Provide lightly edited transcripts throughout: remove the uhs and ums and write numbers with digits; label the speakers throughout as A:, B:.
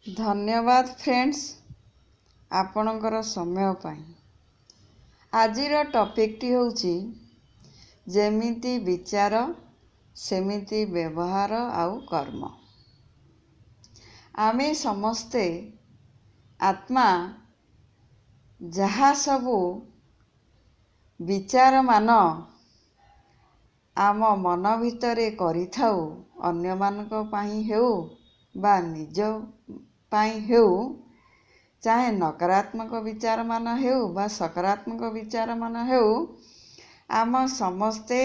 A: धन्यवाद फ्रेंड्स आपणकर समय पाई। आजिर टॉपिक होउची जेमिति विचार सेमिति व्यवहार आउ कर्म। आमे समस्ते आत्मा जहा सबू विचार मान आम मन भितरे करिथाउ अन्य मानक पाई हेउ बा निज पाई हेउ, चाहे नकारात्मक विचार मान हेउ बा सकारात्मक विचार मान हेउ, आम समस्ते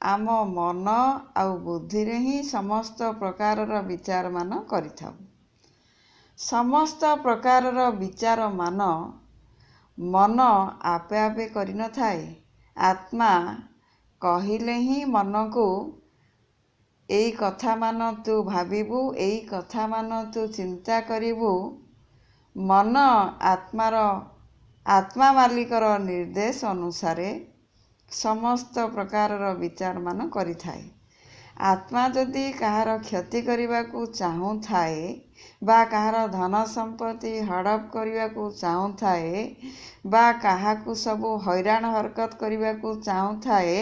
A: आम मन आउ बुद्धि रे ही समस्त प्रकारर विचार मान करिथाउ। समस्त प्रकारर विचार मान मन आपे आपे करि न थाए। आत्मा कहिले ही मन को एई कथा मान तू भाबिबू, एई कथा मान तू चिंता करिबू। मन आत्मा मालिकर निर्देश अनुसारे समस्त प्रकारर विचार मान करि थाए। आत्मा जदि कहार क्षति करिबा को चाहू थाए बा कहार धन संपत्ति हड़प करिबा को चाहू थाए बा काहाकू सबू हैरान हरकत करिबा को चाहू थाए,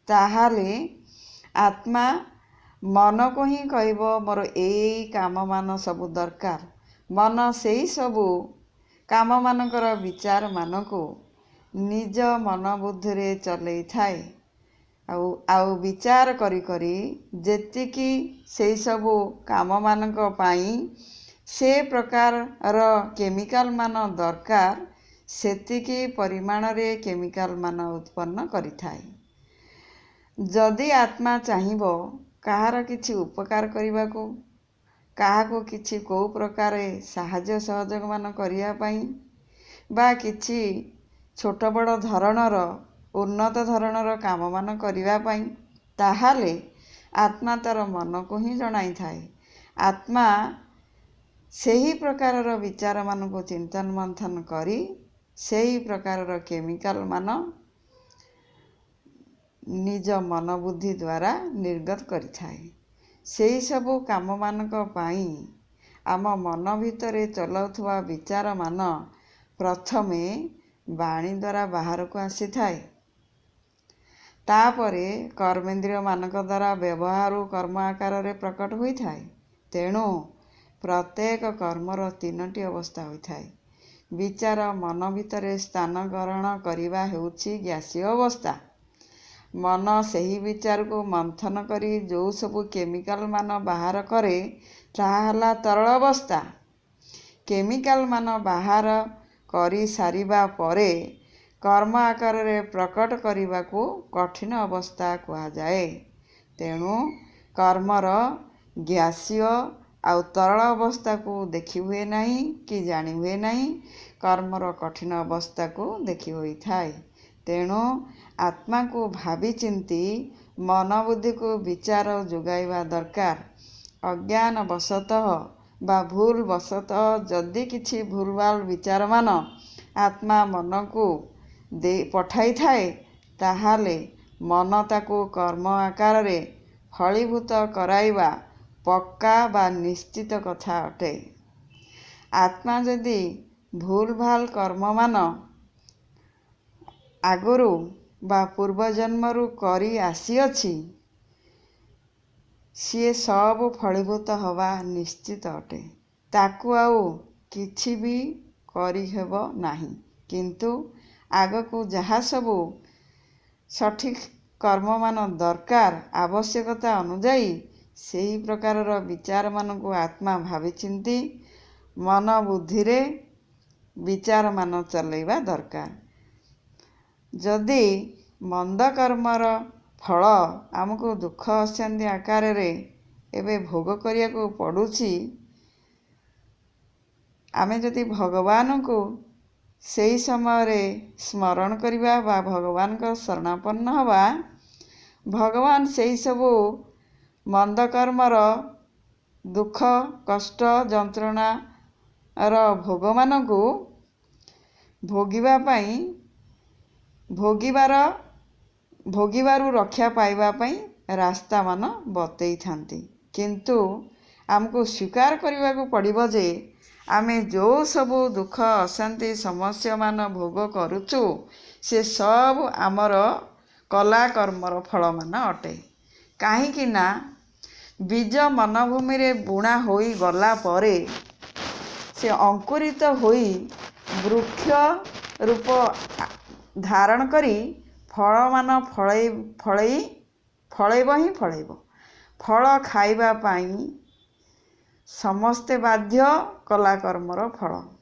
A: ताहाले आत्मा मन को ही कहबो मोर एई काम मान सबू दरकार। मन सेई सबू काम मानकर विचार मान को निज मन बुद्धि रे चलई थाए। आउ विचार करी करी जेतिकी सेई सबू काम मानक पाई से प्रकार र केमिकल मान दरकार सेतिकी परिमाण रे केमिकल मान उत्पन्न करि थाए। जदि आत्मा चाहिबो कहार किछि उपकार करिबा को, काहाको किछि को प्रकार साहाय्य सहयोग मान करिया पाई बा किछि छोट बड़ धरणर उन्नत धरणर काम मान करिवा पाई, ताहाले आत्मा तार मन को ही जणाई थाए। आत्मा सेही प्रकारर विचार मान को चिंतन मंथन करी सेही प्रकारर केमिकल मान निज मन बुद्धि द्वारा निर्गत करि थाए। सेही सबू काम मानक पाई आम मन भितरे चलाउथुवा विचार मान प्रथमे वाणी द्वारा बाहर को आसी थाए। तापरे कर्मेंद्रिय मानक द्वारा व्यवहार कर्म आकार रे प्रकट होई थाए। तेणु प्रत्येक कर्मर तीनोटी अवस्था होई थाए। विचार मन भितरे स्थान ग्रहण करिवा हेउछि ग्यासीय अवस्था। मन सेही विचार को मंथन करी जो सबू केमिकल मान बाहर करे ताहा हला तरल अवस्था। केमिकल मान बाहर करी सारिबा परे कर्म आकार रे प्रकट करिबा को कठिन अवस्था कुहा जाए। तेणु कर्मर ग्यासीय आउ तरल अवस्था को देखि हुए नहीं कि जानी हुए नहीं, कर्मर कठिन अवस्था को देखि होई थाए। तेणु आत्मा को भावी चिंती मन बुद्धि को विचार जोगाइबा दरकार। अज्ञान वशतः बा भूल वशतः जदि किछि भूलभाल विचार मान आत्मा मन को दे पठाई थाए, ताहाले मन ताको कर्म आकार रे फलीभूत कराइबा पक्का बा निश्चित कथा अटे। आत्मा जदि भूल भाल कर्म मान आगुरु बा पूर्व जन्मरु करी आसी अछि, सिए सब फलीभूत हवा निश्चित अटे। ताकू आउ किछि भी करी हेबो नाही। किंतु आगकू जहा सबू सठिक कर्म मान दरकार आवश्यकता अनुजाई सेही प्रकारर विचार मान को आत्मा भावी चिंती मन बुद्धि रे विचार मान चलैबा दरकार। जदि मंद कर्मर फल आमको दुख अशांति आकार रे एबे भोग करिया को पड़ुछि, आमे जदि भगवान को सेही समय रे स्मरण करिबा बा भगवान का शरणापन्न हवा, भगवान सेही सबू मंद कर्मर दुख कष्ट जंत्रणा र भोग मान को भोगिबा पाई भोगिबारु रक्षा पाइबा पाई रास्ता मान बतई थांती। किंतु आमको स्वीकार करने को पड़ो जे आमे जो सबू दुख अशांति समस्या मान भोग करुचु से सब आमर कला कर्मर फल मान अटे। कहीं ना बीज मनभूमि रे बुणा होई गला परे से अंकुरित होई वृक्ष रूप धारण करी फल मान फलैब ही फलैब। फल खाइबा पाई समस्ते बाध्य कला कर्मर फल।